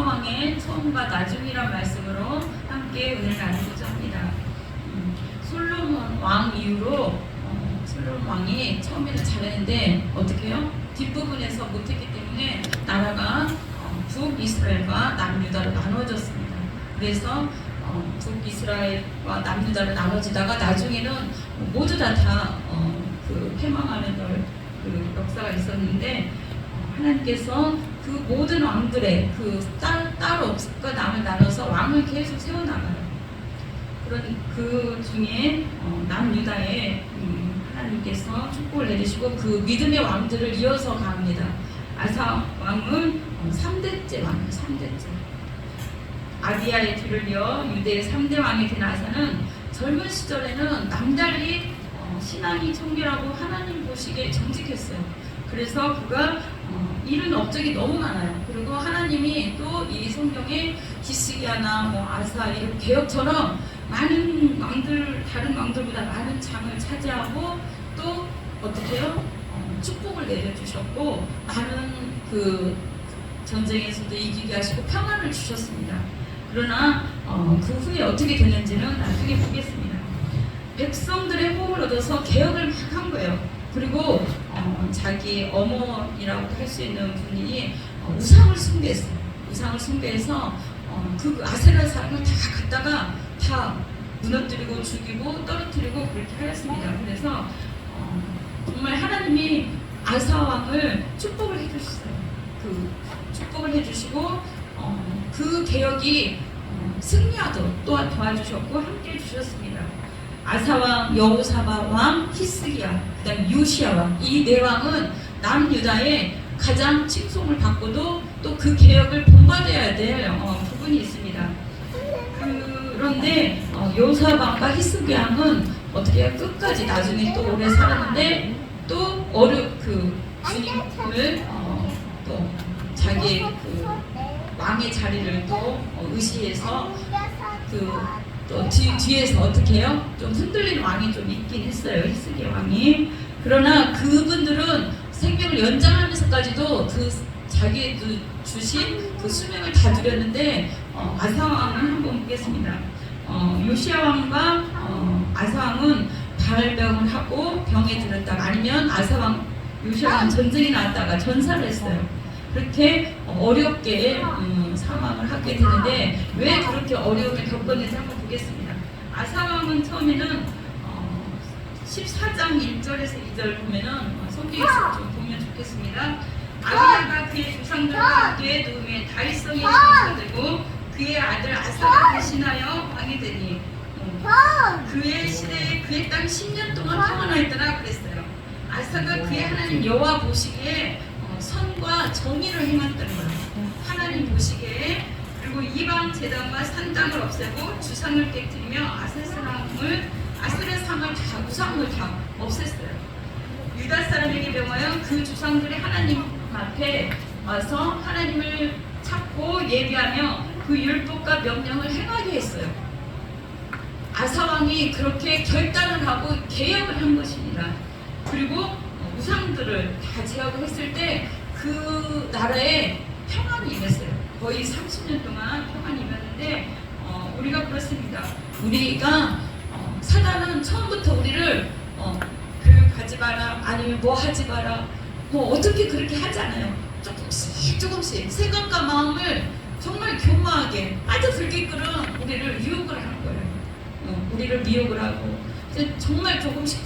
아사왕의 처음과 나중이란 말씀으로 함께 은혜를 나누고자 합니다. 솔로몬 왕 이후로 솔로몬 왕이 처음에는 잘했는데 어떻게 해요? 뒷부분에서 못했기 때문에 나라가 북이스라엘과 남유다로 나눠졌습니다. 그래서 북이스라엘과 남유다로 나눠지다가 나중에는 모두 다 그 패망하는 그 역사가 있었는데 하나님께서 그 모든 왕들의 딸 없을까 남을 나눠서 왕을 계속 세워나가요. 그런 그 중에 남유다에 하나님께서 축복을 내리시고 그 믿음의 왕들을 이어서 갑니다. 아사 왕은 3대째 왕이에요. 3대째. 아비야의 뒤를 이어 유대의 3대 왕이 된 아사는 젊은 시절에는 남달리 신앙이 청결하고 하나님 보시기에 정직했어요. 그래서 그가 이룬 업적이 너무 많아요. 그리고 하나님이 또 이 성경에 히스기야나 아사 이런 개혁처럼 많은 왕들, 다른 왕들보다 많은 장을 차지하고 또 어떻게 해요? 축복을 내려주셨고 많은 그 전쟁에서도 이기게 하시고 평안을 주셨습니다. 그러나 그 후에 어떻게 됐는지는 나중에 보겠습니다. 백성들의 호응을 얻어서 개혁을 막 한 거예요. 그리고 자기 어머니라고 할 수 있는 분이 우상을 숭배했어요. 우상을 숭배해서 그 아세라 사람을 다 갖다가 다 무너뜨리고 죽이고 떨어뜨리고 그렇게 하였습니다. 그래서 정말 하나님이 아사 왕을 축복을 해주셨어요. 그 축복을 해주시고 그 개혁이 승리하도록 또한 도와주셨고 함께 해주셨습니다. 아사왕, 여호사밧왕, 히스기야, 그 다음에 요시야왕, 이 네 왕은 남유다의 가장 칭송을 받고도 또 그 개혁을 본받아야 될 부분이 있습니다. 그런데 여호사밧왕과 히스기야왕은 어떻게 해요? 끝까지 나중에 또 오래 살았는데 또 주님을 또 자기의 그 왕의 자리를 또 의시해서 또 뒤에서 어떻게 해요? 좀 흔들리는 왕이 좀 있긴 했어요. 히스기야 왕이. 그러나 그분들은 생명을 연장하면서까지도 자기 주신 그 수명을 다 누렸는데 아사 왕은 한번 보겠습니다. 요시야 왕과 아사 왕은 발병을 하고 병에 들었다가 아니면 아사 왕, 요시야 왕 전쟁이 났다가 전사를 했어요. 그렇게 어렵게 사망을 하게 되는데 왜 그렇게 어려움을 겪었는지 한번 보겠습니다. 아사왕은 처음에는 14장 1절에서 2절 보면은 성경에서 좀 보면 좋겠습니다. 아비야가 그의 조상들과 함께 누움에 다윗성이 건설되고 그의 아들 아사가 대신하여 왕이 되니 그의 시대에 그의 땅 10년 동안 평안하였더라 그랬어요. 아사가 그의 하나님 여호와 보시기에 선과 정의를 행했다는 거예요. 하나님 보시기에. 그리고 이방 제단과 산당을 없애고 주상을 깨뜨리며 아세라상을 다 우상을 다 없앴어요. 유다 사람에게 명하여 그 주상들이 하나님 앞에 와서 하나님을 찾고 예비하며 그 율법과 명령을 행하게 했어요. 아사왕이 그렇게 결단을 하고 개혁을 한 것입니다. 그리고 우상들을 다 제압을 했을 때 그 나라에 평안이 임했어요. 거의 30년 동안 평안이 임했는데 우리가 그렇습니다. 우리가 사단은 처음부터 우리를 교육하지 마라 아니면 뭐 하지 마라 뭐 어떻게 그렇게 하잖아요. 조금씩 생각과 마음을 정말 교묘하게 빠져들게끔 우리를 유혹을 하는 거예요. 우리를 미혹을 하고 정말 조금씩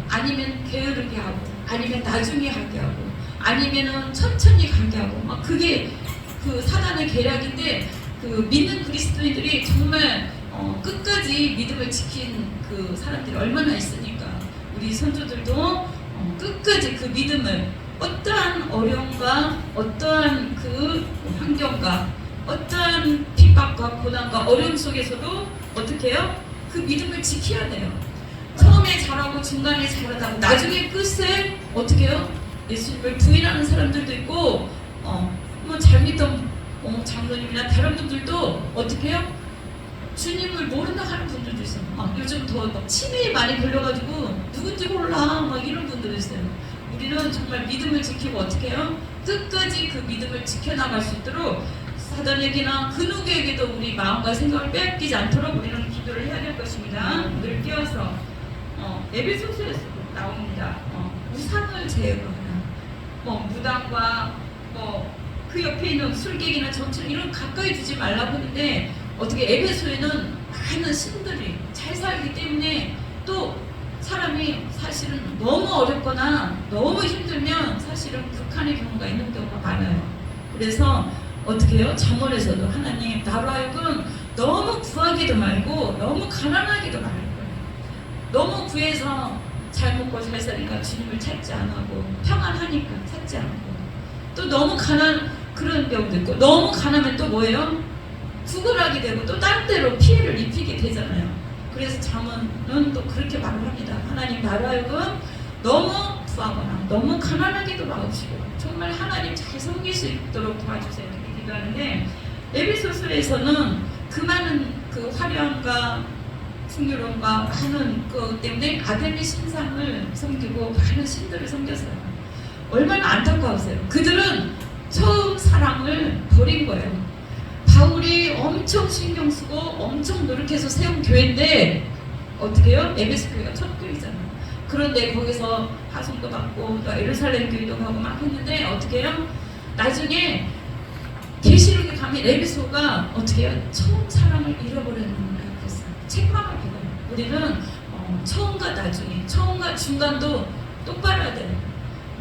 아니면 게으르게 하고 아니면 나중에 하게 하고 아니면은 천천히 가게 하고 막 그게 그 사단의 계략인데 그 믿는 그리스도인들이 정말 끝까지 믿음을 지킨 그 사람들이 얼마나 있으니까 우리 선조들도 끝까지 그 믿음을 어떠한 어려움과 어떠한 그 환경과 어떠한 핍박과 고난과 어려움 속에서도 어떻게 해요? 그 믿음을 지켜야 돼요. 처음에 잘하고 중간에 잘하다가 나중에 끝에 어떻게 해요? 예수님을 부인하는 사람들도 있고 뭐 잘 믿던 장로님이나 다른 분들도 어떻게 해요? 주님을 모른다 하는 분들도 있어요. 요즘 더 치매에 많이 걸려가지고 누군지 몰라 막 이런 분들도 있어요. 우리는 정말 믿음을 지키고 어떻게 해요? 끝까지 그 믿음을 지켜나갈 수 있도록 사단에게나 그 누구에게도 우리 마음과 생각을 빼앗기지 않도록 우리는 기도를 해야 될 것입니다. 늘 깨어서 에베소서에서 나옵니다. 우상을 제거하라. 무당과 그 옆에 있는 술객이나 정치를 이런 가까이 두지 말라고 하는데 어떻게 에베소에는 많은 신들이 잘 살기 때문에 또 사람이 사실은 너무 어렵거나 너무 힘들면 사실은 극한의 경우가 있는 경우가 많아요. 그래서 어떻게 해요? 잠언에서도 하나님 나로 하여금 너무 구하기도 말고 너무 가난하기도 말고 너무 구해서 잘 먹고 잘 사니까 주님을 찾지 않고 평안하니까 찾지 않고 또 너무 그런 경우도 있고 너무 가난하면 또 뭐예요? 구걸하게 되고 또 딴 데로 피해를 입히게 되잖아요. 그래서 잠언은 또 그렇게 말을 합니다. 하나님 나로 하여금 너무 구하거나 너무 가난하기도 마옵시고 정말 하나님 잘 섬길 수 있도록 도와주세요. 이렇게 기도하는데 에베소서에서는 그 많은 그 화려함과 풍요로움과 많은 것 때문에 아델의 신상을 섬기고 많은 신들을 섬겼어요. 얼마나 안타까우세요. 그들은 처음 사랑을 버린 거예요. 바울이 엄청 신경 쓰고 엄청 노력해서 세운 교회인데 어떻게 해요? 에베소 교회가 첫 교회잖아요. 그런데 거기서 파송도 받고 또 예루살렘 교회도 가고 막 했는데 어떻게 해요? 나중에 계시록에 가면 에베소가 어떻게 해요? 처음 사랑을 잃어버리는 거예요. 그래서 책망을 받아요. 우리는 처음과 나중에 처음과 중간도 똑바로 해야 돼요.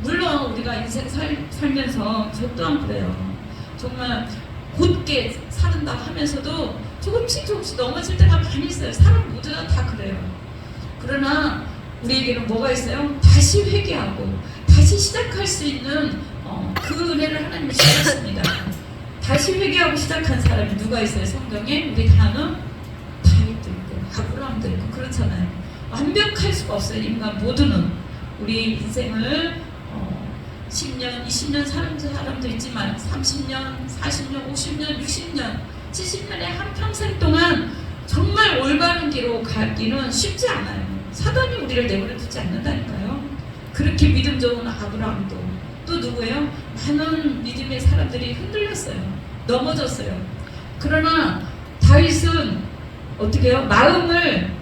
물론 우리가 인생 살면서 저 또한 그래요. 정말 곧게 산다 하면서도 조금씩 넘어질 때가 많이 있어요. 사람 모두가 다 그래요. 그러나 우리에게는 뭐가 있어요? 다시 회개하고 다시 시작할 수 있는 그 은혜를 하나님이 주셨습니다. 다시 회개하고 시작한 사람이 누가 있어요? 성경에 우리 다는 다윗도 있고 아브라함도 있고 그렇잖아요. 완벽할 수가 없어요. 인간 모두는 우리 인생을 10년, 20년 사는 사람도 있지만 30년, 40년, 50년, 60년, 70년의 한평생 동안 정말 올바른 길로 가기는 쉽지 않아요. 사단이 우리를 내버려 두지 않는다니까요. 그렇게 믿음 좋은 아브라함도 또 누구예요? 많은 믿음의 사람들이 흔들렸어요. 넘어졌어요. 그러나 다윗은 어떻게 해요? 마음을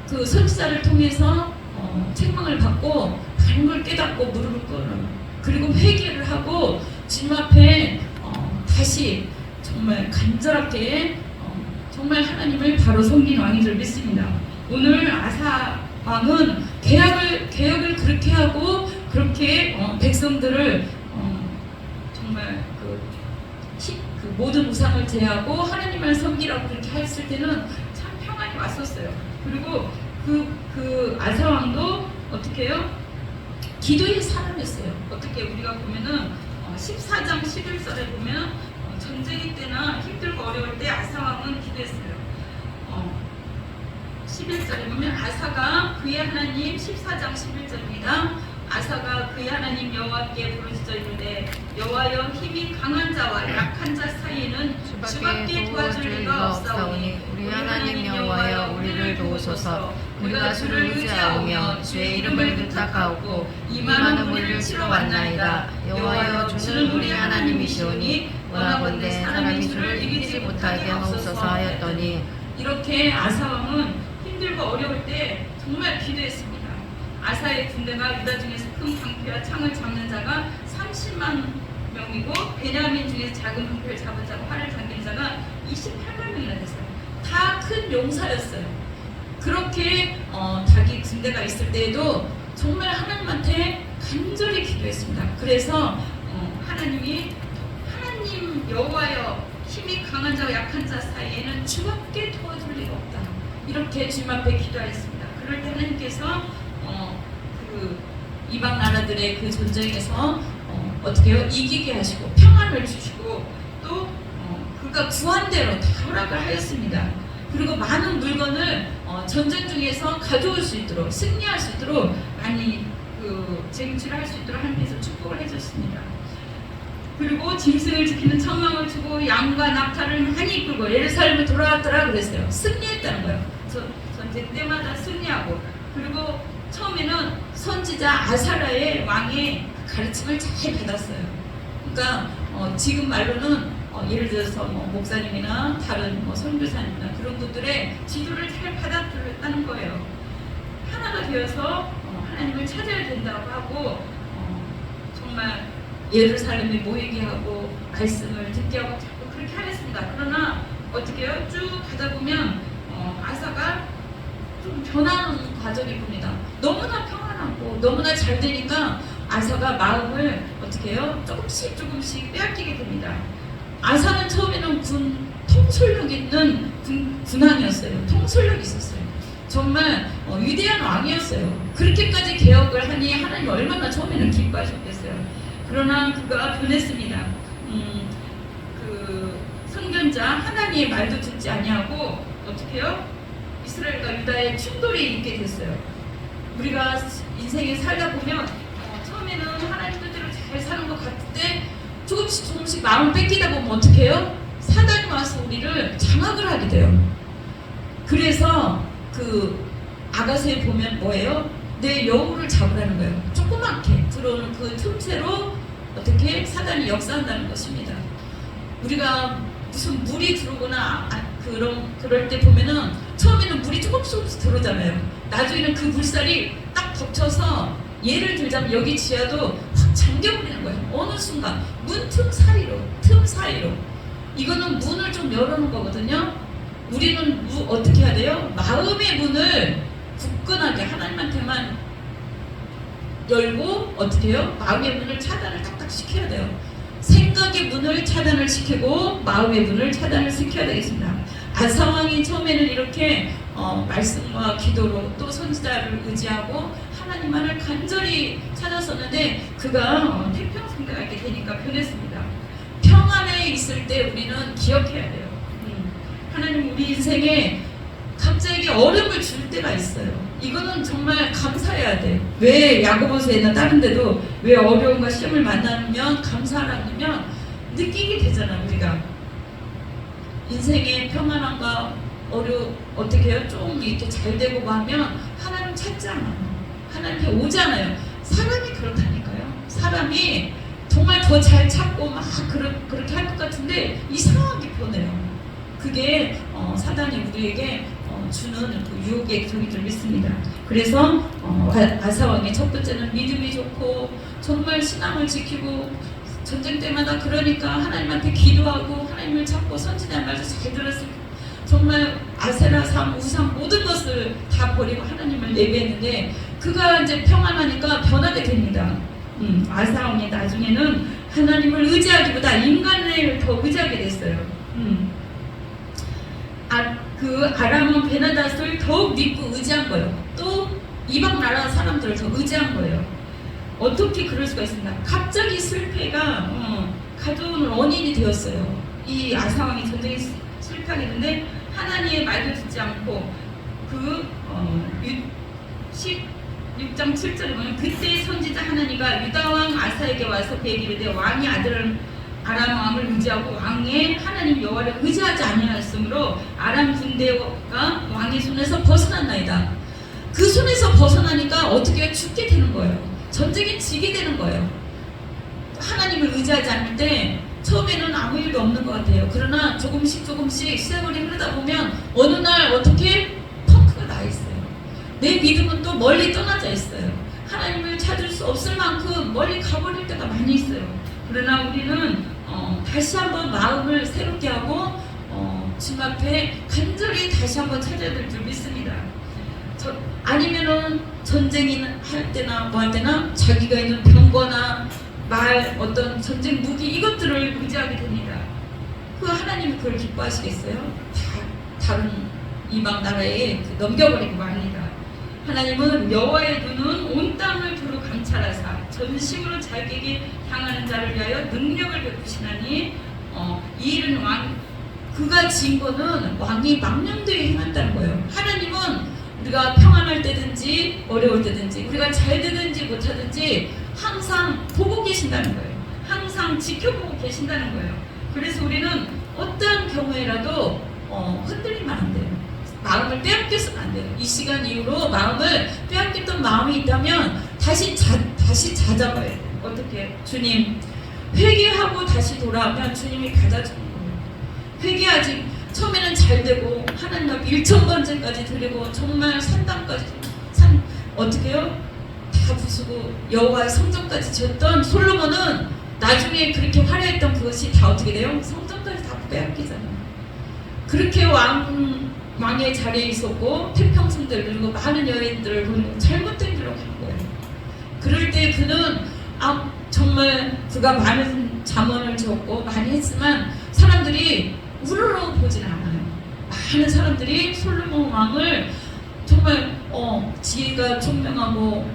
그 선지자를 통해서 책망을 받고 많은 걸 깨닫고 무릎을 꿇어요. 그리고 회개를 하고 주님 앞에 다시 정말 간절하게 정말 하나님을 바로 섬긴 왕인 줄 믿습니다. 오늘 아사 왕은 개혁을 그렇게 하고 그렇게 백성들을 정말 그 모든 우상을 제하고 하나님을 섬기라고 그렇게 했을 때는 참 평안이 왔었어요. 그리고 그 아사 왕도 어떻게 해요? 기도의 사람이었어요. 어떻게 우리가 보면은 14장 11절에 보면 전쟁이 때나 힘들고 어려울 때 아사 왕은 기도했어요. 11절에 보면 아사가 그의 하나님 14장 11절입니다. 아사가 그의 하나님 여호와께 부르짖어 이르되 여호와여 힘이 강한 자와 약한 자 사이에는 주밖에 도와줄 리가 없사오니 우리 하나님 여호와여 우리를 도우소서. 우리가 주를 의지하오며 주의 이름을 부탁하오고 이 많은 무리를 치러 왔나이다. 여호와여 주는 우리 하나님이시오니 원하건대 사람이 주를 이기지 못하게 하옵소서 하였더니 이렇게 아사 왕은 힘들고 어려울 때 정말 기도했습니다. 아사의 군대가 유다 중에서 큰 방패와 창을 잡는 자가 30만 명이고 베냐민 중에서 작은 방패를 잡은 자가 활을 당긴 자가 28만 명이나 됐어요. 다 큰 용사였어요. 그렇게 자기 군대가 있을 때에도 정말 하나님한테 간절히 기도했습니다. 그래서 하나님 여호와여 힘이 강한 자와 약한 자 사이에는 주밖에 도와줄 리가 없다. 이렇게 주님 앞에 기도하였습니다. 그럴 때 하나님께서 그 이방 나라들의 그 전쟁에서 어떻게 해요? 이기게 하시고 평안을 주시고 또 그가 구한 대로 다 허락을 하였습니다. 그리고 많은 물건을 전쟁 중에서 가져올 수 있도록 승리할 수 있도록 많이 쟁취를 할 수 있도록 하나님께서 축복을 해줬습니다. 그리고 짐승을 지키는 청망을 주고 양과 낙타를 많이 이끌고 예루살렘을 돌아왔더라 그랬어요. 승리했다는 거예요. 전쟁 때마다 승리하고 그리고 처음에는 선지자 아사랴의 왕의 가르침을 잘 받았어요. 그러니까 지금 말로는 예를 들어서 뭐 목사님이나 다른 뭐 선교사님이나 그런 분들의 지도를 잘 받아들였다는 거예요. 하나가 되어서 하나님을 찾아야 된다고 하고 정말 예루살렘에 모이게 하고 말씀을 듣게 하고 자꾸 그렇게 하겠습니다. 그러나 어떻게 해요? 쭉 가다 보면 아사가 좀 변하는 과정이 봅니다. 너무나 평안하고 너무나 잘 되니까 아사가 마음을 어떻게 해요? 조금씩 빼앗기게 됩니다. 아사는 처음에는 통솔력 있는 군왕이었어요. 통솔력이 있었어요. 정말 위대한 왕이었어요. 그렇게까지 개혁을 하니 하나님 얼마나 처음에는 기뻐하셨겠어요. 그러나 그가 변했습니다. 그 선견자 하나님의 말도 듣지 아니하고 어떻게 해요? 이스라엘과 유다의 충돌이 있게 됐어요. 우리가 인생에 살다 보면 처음에는 하나님 뜻대로 잘 사는 것 같은데 조금씩 마음을 뺏기다 보면 어떻게 해요? 사단이 와서 우리를 장악을 하게 돼요. 그래서 그 아가서에 보면 뭐예요? 내 여우를 잡으라는 거예요. 조그맣게 들어오는 그 틈새로 어떻게 사단이 역사한다는 것입니다. 우리가 무슨 물이 들어오거나 그럴 때 보면은 처음에는 물이 조금씩 들어오잖아요. 나중에는 그 물살이 딱 덮쳐서 예를 들자면 여기 지하도 확 잠겨버리는 거예요. 어느 순간 문 틈 사이로 이거는 문을 좀 열어놓은 거거든요. 우리는 어떻게 해야 돼요? 마음의 문을 굳건하게 하나님한테만 열고 어떻게 해요? 마음의 문을 차단을 딱딱 시켜야 돼요. 생각의 문을 차단을 시키고 마음의 문을 차단을 시켜야 되겠습니다. 아사왕이 처음에는 이렇게 말씀과 기도로 또 선지자를 의지하고 하나님만을 간절히 찾았었는데 그가 태평성대가 있게 되니까 변했습니다. 평안에 있을 때 우리는 기억해야 돼요. 하나님 우리 인생에 갑자기 어려움을 줄 때가 있어요. 이거는 정말 감사해야 돼. 왜 야고보서에나 다른 데도 왜 어려움과 시험을 만나면 감사하라면 느끼게 되잖아. 우리가 인생의 평안함과 어떻게 해요? 좀 이렇게 잘 되고 하면 하나님 찾잖아. 하나님께 오잖아요. 사람이 그렇다니까요. 사람이 정말 더 잘 찾고 막 그렇게 할 것 같은데 이상하게 변해요. 그게 사단이 우리에게 주는 그 유혹의 종이 줄 믿습니다. 그래서 아사왕의 첫 번째는 믿음이 좋고 정말 신앙을 지키고 전쟁 때마다 그러니까 하나님한테 기도하고 하나님을 찾고 선지자의 말도 잘 들었을 정말 아세라 삶, 우상 모든 것을 다 버리고 하나님을 예배했는데 그가 이제 평안하니까 변하게 됩니다. 아사왕이 나중에는 하나님을 의지하기보다 인간을 더 의지하게 됐어요. 그 아람은 베나닷을 더욱 믿고 의지한 거예요. 또 이방 나라 사람들을 더 의지한 거예요. 어떻게 그럴 수가 있습니까? 갑자기 실패가 가져온 원인이 되었어요. 이 아사왕이 전쟁에 실패하게 됐는데 하나님의 말도 듣지 않고 그 16장 7절에 보면 그때 선지자 하나니가 유다왕 아사에게 와서 그에게 이르되 왕이 아들을 아람 왕을 의지하고 왕의 하나님 여호와를 의지하지 아니하였으므로 아람 군대가 왕의 손에서 벗어났나이다. 그 손에서 벗어나니까 어떻게 죽게 되는 거예요. 전쟁에 지게 되는 거예요. 하나님을 의지하지 않을 때 처음에는 아무 일도 없는 것 같아요. 그러나 조금씩 세월이 흐르다 보면 어느 날 어떻게 펑크가 나 있어요. 내 믿음은 또 멀리 떠나져 있어요. 하나님을 찾을 수 없을 만큼 멀리 가버릴 때가 많이 있어요. 그러나 우리는 다시 한번 마음을 새롭게 하고 주님 앞에 간절히 다시 한번 찾아야 될 줄 믿습니다. 아니면은 전쟁이 할 때나 뭐 할 때나 자기가 있는 병거나 말 어떤 전쟁 무기 이것들을 의지하게 됩니다. 그 하나님이 그걸 기뻐하시겠어요? 다른 이방 나라에 넘겨버리고 말입니다. 하나님은 여호와의 눈은 온 땅을 두루 감찰하사 전심으로 자기에게 향하는 자를 위하여 능력을 베푸시나니 이 일은 그가 지은 거는 왕이 망령되이 행한다는 거예요. 하나님은 우리가 평안할 때든지 어려울 때든지 우리가 잘 되든지 못하든지 항상 보고 계신다는 거예요. 항상 지켜보고 계신다는 거예요. 그래서 우리는 어떠한 경우에라도 흔들리면 안 돼요. 마음을 빼앗겨서는 안 돼요. 이 시간 이후로 마음을 빼앗겼던 마음이 있다면 다시 다잡아야 돼요. 어떻게? 주님, 회개하고 다시 돌아오면 주님이 받아주는 거예요. 회개하지. 처음에는 잘 되고 하나님 앞에 1,000번째까지 드리고 정말 산당까지 어떻게 해요? 다 부수고 여호와의 성전까지 지었던 솔로몬은 나중에 그렇게 화려했던 그것이 다 어떻게 돼요? 성전까지 다 빼앗기잖아요. 그렇게 왕의 자리에 있었고 태평성들 그리고 많은 여인들을 보내고 잘못된 길로 간 거예요. 그럴 때 그는 정말 그가 많은 잠언을 지었고 많이 했지만 사람들이 우러러 보진 않아요. 많은 사람들이 솔로몬 왕을 정말 지혜가 총명하고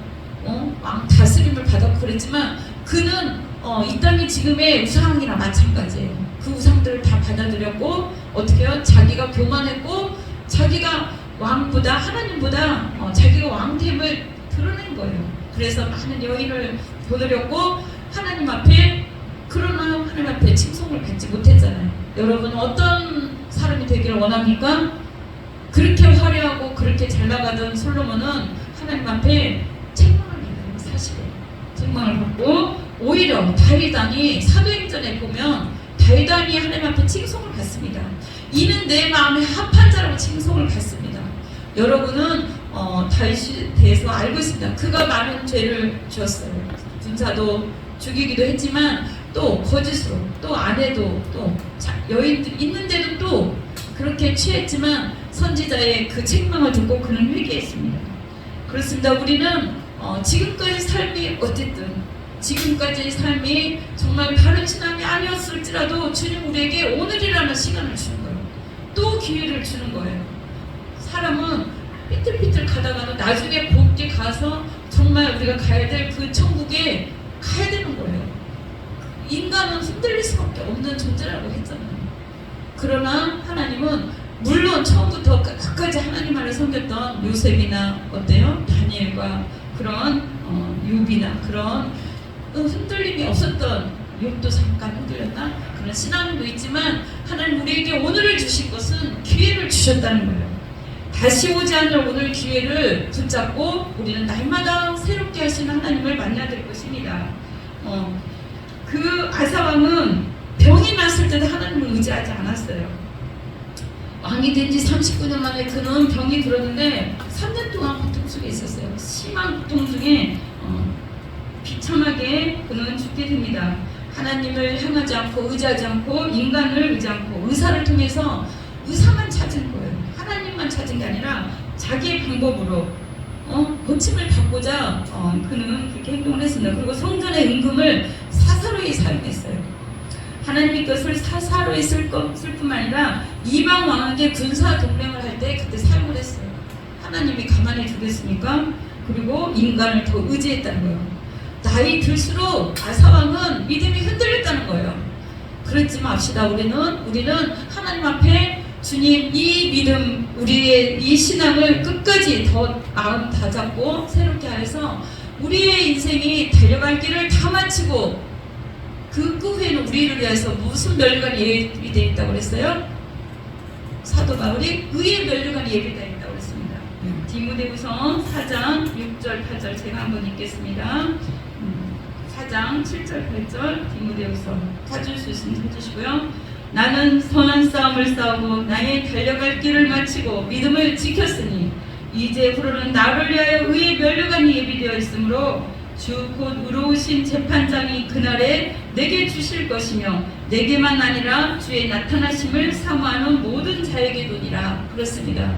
왕 다스림을 받았고 그랬지만 그는 이 땅이 지금의 우상이나 마찬가지예요. 그 우상들을 다 받아들였고 어떻게 해요? 자기가 교만했고 자기가 왕보다 하나님보다 자기가 왕됨을 드러낸 거예요. 그래서 많은 여인을 보내렸고 하나님 앞에 그러나 하나님 앞에 칭송을 받지 못했잖아요. 여러분 어떤 사람이 되기를 원합니까? 그렇게 화려하고 그렇게 잘 나가던 솔로몬은 하나님 앞에 책망을 받아요. 사실은 책망을 받고 오히려 다윗왕이 사도행전에 보면 다윗왕이 하나님 앞에 칭송을 받습니다. 이는 내 마음에 합한 자라고 칭송을 받습니다. 여러분은 다윗에 대해서 알고 있습니다. 그가 많은 죄를 지었어요. 군사도 죽이기도 했지만 또 거짓으로 또 아내도 또 여인들 있는데도 또 그렇게 취했지만 선지자의 그 책망을 듣고 그는 회개했습니다. 그렇습니다. 우리는 지금까지 삶이 어쨌든 지금까지 삶이 정말 바른 신앙이 아니었을지라도 주님 우리에게 오늘이라는 시간을 주는 거예요. 또 기회를 주는 거예요. 사람은 삐뚤삐뚤 가다가도 나중에 복게 가서 정말 우리가 가야 될 그 천국에 가야 되는 거예요. 인간은 흔들릴 수밖에 없는 존재라고 했잖아요. 그러나 하나님은 물론 처음부터 끝까지 하나님 안을 섬겼던 요셉이나 어때요? 다니엘과 그런 욥이나 그런 흔들림이 없었던 욥도 잠깐 흔들렸다 그런 신앙도 있지만 하나님 우리에게 오늘을 주신 것은 기회를 주셨다는 거예요. 다시 오지 않을 오늘 기회를 붙잡고 우리는 날마다 새롭게 하시는 하나님을 만나야 될 것입니다. 그 아사왕은 병이 났을 때도 하나님을 의지하지 않았어요. 왕이 된 지 39년 만에 그는 병이 들었는데 3년 동안 고통 속에 있었어요. 심한 고통 중에 비참하게 그는 죽게 됩니다. 하나님을 향하지 않고 의지하지 않고 인간을 의지 않고 의사를 통해서 의사만 찾은 거예요. 하나님만 찾은 게 아니라 자기의 방법으로 고침을 받고자 그는 그렇게 행동을 했습니다. 그리고 성전의 은금을 사사로이 사용했어요. 하나님이 그것을 사사로이 쓸 뿐만 아니라 이방 왕에게 군사 동맹을 할 때 그때 사용을 했어요. 하나님이 가만히 두겠습니까? 그리고 인간을 더 의지했다는 거예요. 나이 들수록 아사왕은 믿음이 흔들렸다는 거예요. 그러지 맙시다. 우리는 하나님 앞에 주님 이 믿음 우리의 이 신앙을 끝까지 더 마음 다잡고 새롭게 해서 우리의 인생이 달려갈 길을 다 마치고 그 후에는 우리를 위해서 무슨 면류관이 예비되어 있다고 그랬어요? 사도 바울이 의의 면류관이 예비되어 있다고 그랬습니다. 디모데후서 4장 6절 8절 제가 한번 읽겠습니다. 4장 7절 8절 디모데후서 찾을 수 있으면 찾으시고요. 나는 선한 싸움을 싸우고 나의 달려갈 길을 마치고 믿음을 지켰으니 이제후로는 나를 위하여 의의 면류관이 예비되어 있으므로 주 곧 의로우신 재판장이 그날에 내게 주실 것이며 내게만 아니라 주의 나타나심을 사모하는 모든 자에게도니라. 그렇습니다.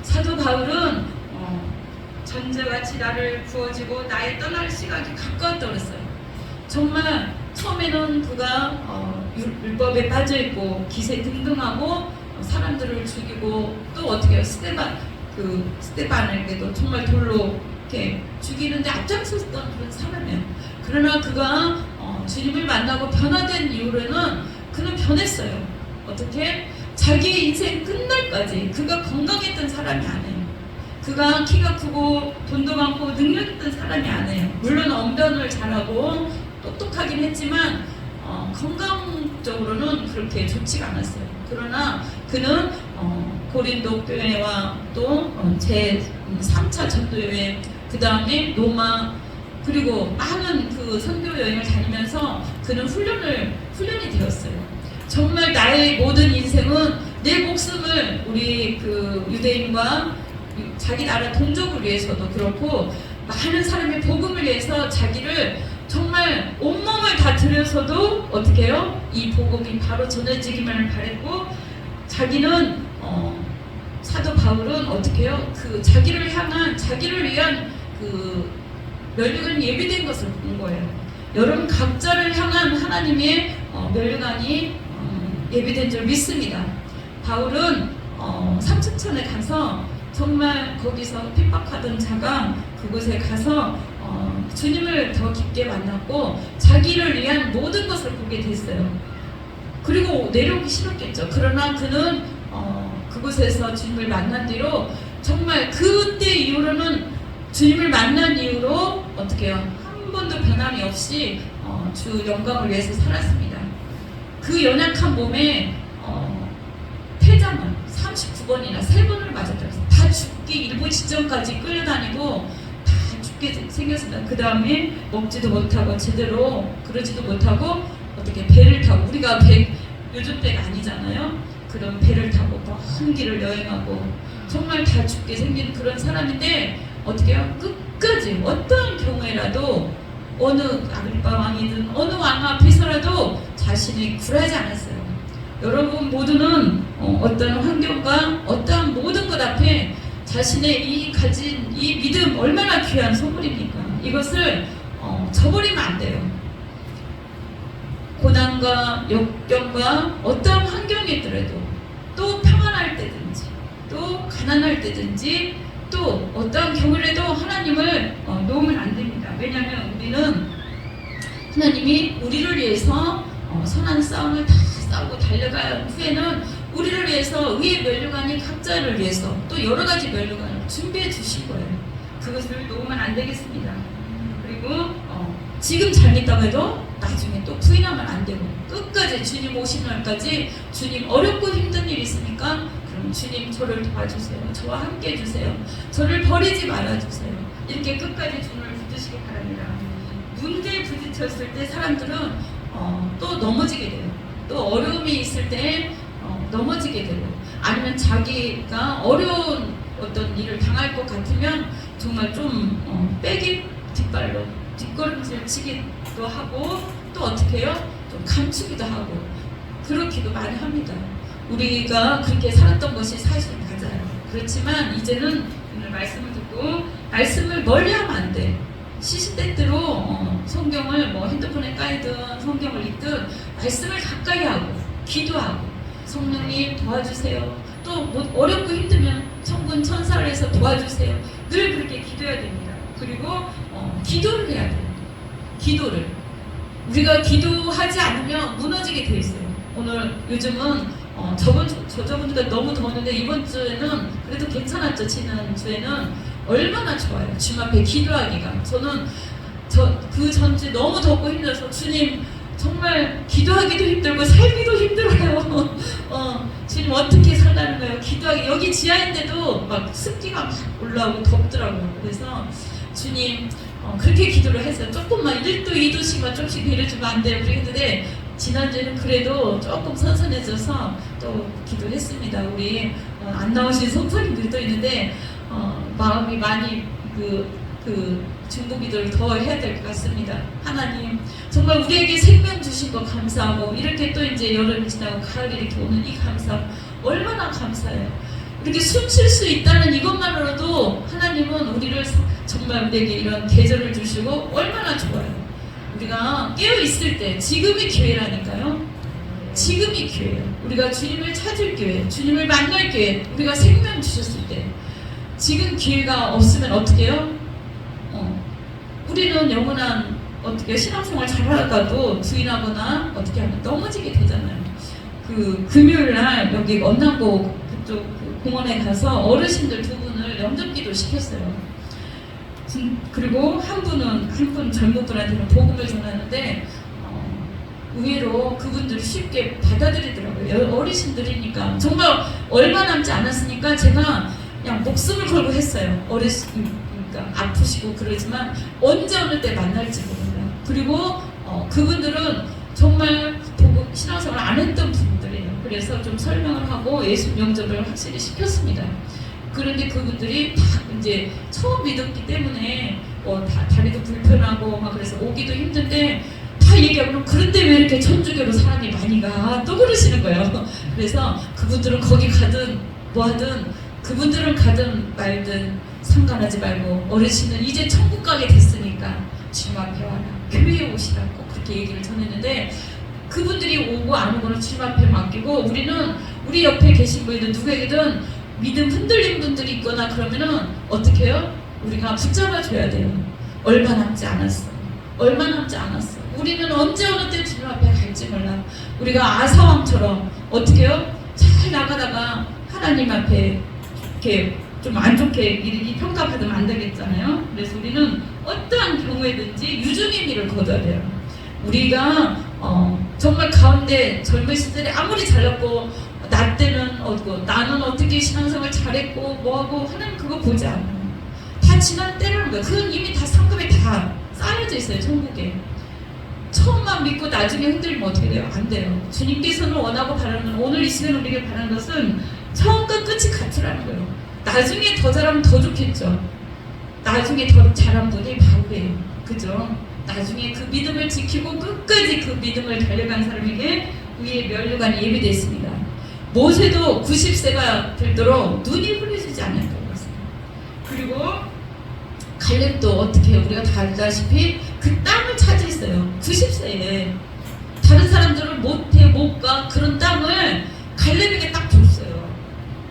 사도 바울은 전제같이 나를 부어지고 나의 떠날 시각이 가까웠다고 그랬어요. 정말 처음에는 그가 율법에 빠져있고 기세 등등하고 사람들을 죽이고 또 어떻게 해요? 스데반에게도 정말 돌로 이렇게 죽이는데 앞장섰던 그런 사람이에요. 그러나 그가 주님을 만나고 변화된 이후로는 그는 변했어요. 어떻게? 자기 인생 끝날까지 그가 건강했던 사람이 아니에요. 그가 키가 크고 돈도 많고 능력 있던 사람이 아니에요. 물론 언변을 잘하고 똑똑하긴 했지만 건강적으로는 그렇게 좋지가 않았어요. 그러나 그는 고린도 교회와 또 제 3차 전도여행 그 다음에 로마 그리고 많은 그 선교 여행을 다니면서 그는 훈련이 되었어요. 정말 나의 모든 인생은 내 목숨을 우리 그 유대인과 자기 나라 동족을 위해서도 그렇고 많은 사람의 복음을 위해서 자기를 정말 온몸을 다 들여서도 어떻게 해요? 이 복음이 바로 전해지기만을 바랬고 자기는 사도 바울은 어떻게 해요? 그 자기를 위한 그 면류관이 예비된 것을 본 거예요. 여러분 각자를 향한 하나님의 면류관이 예비된 줄 믿습니다. 바울은 삼층천에 가서 정말 거기서 핍박하던 자가 그곳에 가서 주님을 더 깊게 만났고 자기를 위한 모든 것을 보게 됐어요. 그리고 내려오기 싫었겠죠. 그러나 그는 그곳에서 주님을 만난 뒤로 정말 그때 이후로는 주님을 만난 이후로 어떻게 해요? 한 번도 변함이 없이 주 영광을 위해서 살았습니다. 그 연약한 몸에 폐장을 39번이나 3번을 맞았다고 해서 다 죽기 일부 직전까지 끌려다니고 다 죽게 생겼습니다. 그 다음에 먹지도 못하고 제대로 그러지도 못하고 어떻게 배를 타고 우리가 요즘 배가 아니잖아요. 그런 배를 타고 먼 길을 여행하고 정말 다 죽게 생긴 그런 사람인데 어떻게 해요? 끝까지 어떠한 경우에라도 어느 아그리파 왕이든 어느 왕 앞에서라도 자신이 굴하지 않았어요. 여러분 모두는 어떤 환경과 어떠한 모든 것 앞에 자신의 가진 이 믿음 얼마나 귀한 선물입니까? 이것을 저버리면 안 돼요. 고난과 역경과 어떠한 환경이더라도 또 평안할 때든지 또 가난할 때든지 또 어떠한 경우라도 하나님을 놓으면 안 됩니다. 왜냐하면 우리는 하나님이 우리를 위해서 선한 싸움을 다 싸우고 달려간 후에는 우리를 위해서 의의 면류관이 각자를 위해서 또 여러 가지 면류관을 준비해 주실 거예요. 그것을 놓으면 안 되겠습니다. 그리고 지금 잘 믿다고 해도 나중에 또 부인하면 안 되고 끝까지 주님 오시는 날까지 주님 어렵고 힘든 일 있으니까 그럼 주님 저를 도와주세요. 저와 함께 해주세요. 저를 버리지 말아주세요. 이렇게 끝까지 주님을 붙드시기 바랍니다. 문제에 부딪혔을 때 사람들은 또 넘어지게 돼요. 또 어려움이 있을 때 넘어지게 되고 아니면 자기가 어려운 어떤 일을 당할 것 같으면 정말 좀 빼기 뒷발로 뒷걸음질 치기도 하고 또 어떻게 해요? 좀 감추기도 하고 그렇기도 많이 합니다. 우리가 그렇게 살았던 것이 사실 맞아요. 그렇지만 이제는 오늘 말씀을 듣고 말씀을 멀리하면 안 돼. 시시때때로 성경을 뭐 핸드폰에 깔든 성경을 읽든 말씀을 가까이 하고 기도하고 성령님 도와주세요. 또 뭐 어렵고 힘들면 천군 천사를 해서 도와주세요. 늘 그렇게 기도해야 됩니다. 그리고 기도를 해야 돼요. 기도를 우리가 기도하지 않으면 무너지게 돼 있어요. 오늘 요즘은 저번 주가 너무 더웠는데 이번 주에는 그래도 괜찮았죠. 지난주에는 얼마나 좋아요. 주님 앞에 기도하기가. 저는 그 전주 너무 덥고 힘들어서 주님 정말 기도하기도 힘들고 살기도 힘들어요. 주님 어떻게 살라는 거예요? 기도하기 여기 지하인데도 막 습기가 막 올라오고 덥더라고요. 그래서 주님 그렇게 기도를 했어요. 조금만 1도 2도씩만 조금씩 내려주면 안 돼요. 그랬는데 지난주에는 그래도 조금 선선해져서 또 기도했습니다. 우리 안 나오신 성도님들도 있는데 마음이 많이 중보기도를 더 해야 될 것 같습니다. 하나님 정말 우리에게 생명 주신 거 감사하고 이렇게 또 이제 여름이 지나고 가을이 이렇게 오는 이 감사 얼마나 감사해요. 이렇게 숨 쉴 수 있다는 이것만으로도 하나님은 우리를 정말 우리에게 이런 계절을 주시고 얼마나 좋아요. 우리가 깨어있을 때 지금이 기회라니까요. 지금이 기회예요. 우리가 주님을 찾을 기회, 주님을 만날 기회, 우리가 생명 주셨을 때 지금 기회가 없으면 어떻게 해요? 우리는 영원한 어떻게 신앙생활 잘하다가도 부인하거나 어떻게 하면 넘어지게 되잖아요. 그 금요일날 여기 언남고 그쪽 공원에 가서 어르신들 2분을 영접기도 시켰어요. 그리고 한 분 젊은 분한테는 복음을 전하는데 의외로 그분들이 쉽게 받아들이더라고요. 어르신들이니까 정말 얼마 남지 않았으니까 제가 그냥 목숨을 걸고 했어요. 어르신 그러니까 아프시고 그러지만 언제 어느 때 만날지 몰라요. 그리고 그분들은 정말 복음 신앙생활 안 했던 분들이에요. 그래서 좀 설명을 하고 예수 영접을 확실히 시켰습니다. 그런데 그분들이 다 이제 처음 믿었기 때문에 다리도 불편하고 막 그래서 오기도 힘든데 다 얘기하고 그런데 왜 이렇게 천주교로 사람이 많이 가? 또 그러시는 거예요. 그래서 그분들은 거기 가든 뭐 하든 그분들은 가든 말든 상관하지 말고 어르신은 이제 천국 가게 됐으니까 주님 앞에 와라. 교회에 오시라고 그렇게 얘기를 전했는데 그분들이 오고 안 오고는 주님 앞에 맡기고 우리는 우리 옆에 계신 분이든 누구에게든 믿음 흔들린 분들이 있거나 그러면은 어떻게 해요? 우리가 붙잡아줘야 돼요. 얼마 남지 않았어. 얼마 남지 않았어. 우리는 언제 어느 때 주님 앞에 갈지 몰라. 우리가 아사왕처럼 어떻게 해요? 잘 나가다가 하나님 앞에 이렇게 좀 안 좋게 이 평가받으면 안 되겠잖아요. 그래서 우리는 어떠한 경우에든지 유종의 미를 거둬야 돼요. 우리가 정말 가운데 젊은 시절에 아무리 잘났고 나 때는 나는 어떻게 신앙생활 잘했고 뭐하고 하나님 그거 보지 않아요. 다 지난 때라는 거예요. 그건 이미 다 상급에 다 쌓여져 있어요. 천국에. 처음만 믿고 나중에 흔들리면 어떻게 돼요? 안 돼요. 주님께서는 원하고 바라는 오늘 이 시간에 우리에게 바라는 것은 처음과 끝이 같으라는 거예요. 나중에 더 잘하면 더 좋겠죠. 나중에 더 잘한 분이 바로예요. 그죠? 나중에 그 믿음을 지키고 끝까지 그 믿음을 달려간 사람에게 위에 면류관이 예비되어 있습니다. 모세도 90세가 되도록 눈이 흐려지지 않았다고 했습니다. 그리고 갈렙도 어떻게 해요? 우리가 다 알다시피 그 땅을 차지했어요. 90세에 다른 사람들은 못해 못가 그런 땅을 갈렙에게 딱 줬어요.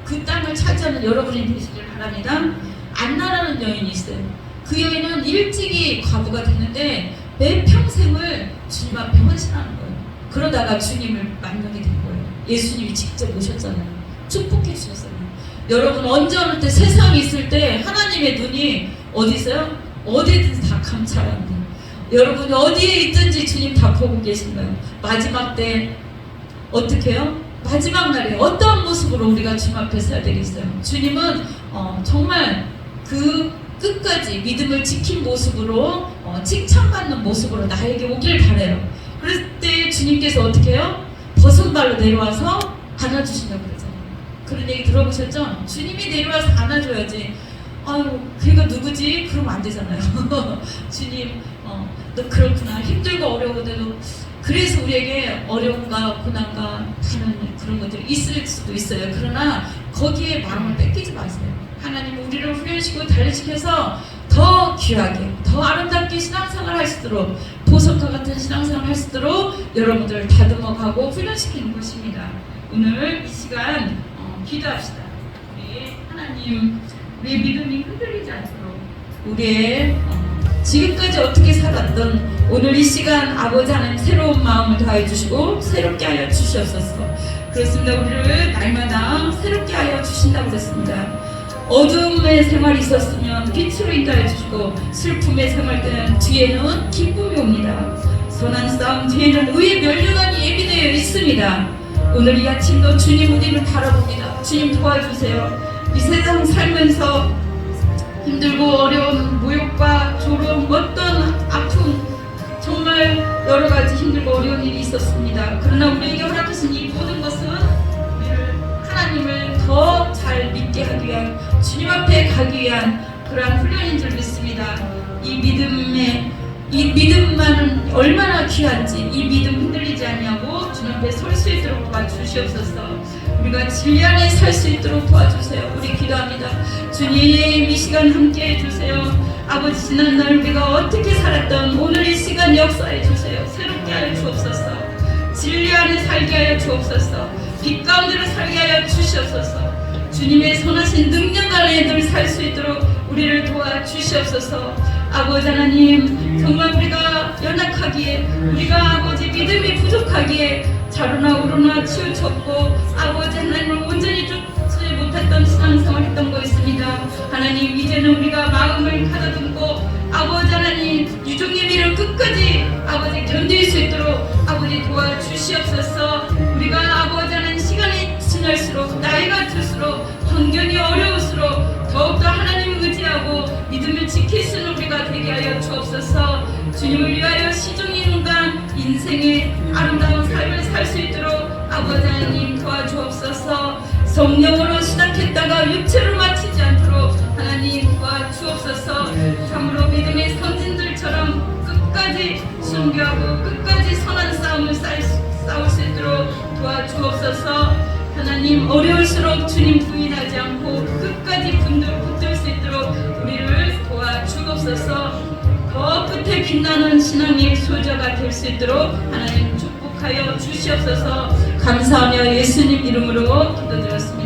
그 땅을 차지하는 여러분이 되시길 바랍니다. 안나라는 여인이 있어요. 그 여인은 일찍이 과부가 됐는데 매 평생을 주님 앞에 헌신하는 거예요. 그러다가 주님을 만나게 된 거예요. 예수님이 직접 오셨잖아요. 축복해 주셨어요. 여러분 언제 어느 때 세상이 있을 때 하나님의 눈이 어디 있어요? 어디든지 다 감찰합니다. 여러분이 어디에 있든지 주님 다 보고 계신 거예요. 마지막 때 어떻게 해요? 마지막 날에 어떠한 모습으로 우리가 주님 앞에 서야 되겠어요? 주님은 정말 그 끝까지 믿음을 지킨 모습으로 칭찬받는 모습으로 나에게 오길 바라요. 그럴 때 주님께서 어떻게 해요? 벗은 발로 내려와서 안아주신다고 그러잖아요. 그런 얘기 들어보셨죠? 주님이 내려와서 안아줘야지. 아유, 걔가 누구지? 그러면 안 되잖아요. 주님, 너 그렇구나. 힘들고 어려운데도 그래서 우리에게 어려움과 고난과 하는 그런 것들이 있을 수도 있어요. 그러나 거기에 마음을 뺏기지 마세요. 하나님은 우리를 훈련시키고 단련시켜서 더 귀하게, 더 아름답게 신앙생활 할 수 있도록 보석과 같은 신앙생활 할 수 있도록 여러분들을 다듬어가고 훈련시키는 것입니다. 오늘 이 시간 기도합시다. 우리 하나님, 우리의 믿음이 흔들리지 않도록 우리의 지금까지 어떻게 살았던 오늘 이 시간 아버지 하나님 새로운 마음을 더하여 주시고 새롭게 하여 주시옵소서. 그렇습니다. 우리를 날마다 새롭게 하여 주신다고 그랬습니다. 어둠의 생활이 있었으면 빛으로 인도하여 주시고 슬픔의 생활 때는 뒤에는 기쁨이 옵니다. 선한 싸움 뒤에는 의의 면류관이 예비되어 있습니다. 오늘 이 아침도 주님 우리를 바라봅니다. 주님 도와주세요. 이 세상 살면서 힘들고 어려운 모욕과 조롱 어떤 아픔 정말 여러 가지 힘들고 어려운 일이 있었습니다. 그러나 우리에게 허락하신 이 모든 것은 우리를 하나님을 더 잘 믿게 하기 위한 주님 앞에 가기 위한 그러한 훈련인 줄 믿습니다. 이 믿음만은 얼마나 귀한지 이 믿음 흔들리지 않냐고 주님 앞에 설 수 있도록 도와주시옵소서. 우리가 진리 안에 살 수 있도록 도와주세요. 우리 기도합니다. 주님 이 시간 함께 해주세요. 아버지 지난날 우리가 어떻게 살았던 오늘 이 시간 역사해 주세요. 새롭게 하여 주옵소서. 진리 안에 살게 하여 주옵소서. 빛 가운데로 살게 하여 주시옵소서. 주님의 선하신 능력 안에 늘 살 수 있도록 우리를 도와주시옵소서. 아버지 하나님 정말 우리가 연약하기에 우리가 아버지 믿음이 부족하기에 자로나 우로나 치우쳤고 아버지 하나님을 온전히 쫓지 못했던 신앙생활 했던 거 있습니다. 하나님 이제는 우리가 마음을 가다듬고 아버지 하나님 유종의 미를 끝까지 아버지 견딜 수 있도록 아버지 도와주시옵소서. 우리가 아버지 하나님 시간이 지날수록 나이가 들수록 환경이 어려울수록 더욱더 하나님을 의지하고 믿음을 빛이 있는 우리가 되게 하여 주옵소서. 주님을 위하여 시종인 인간 인생의 아름다운 삶을 살 수 있도록 아버지 하나님 도와주옵소서. 성령으로 시작했다가 육체로 마치지 않도록 하나님 도와주옵소서. 참으로 믿음의 선진들처럼 끝까지 순교하고 끝까지 선한 싸움을 싸울 수 있도록 도와주옵소서. 하나님 어려울수록 주님 부인하지 않고 끝까지 붙들 수 있도록 우리를 도와주옵소서. 더 끝에 빛나는 신앙의 소자가 될 수 있도록 하나님 축복하여 주시옵소서. 감사하며 예수님 이름으로 기도드렸습니다.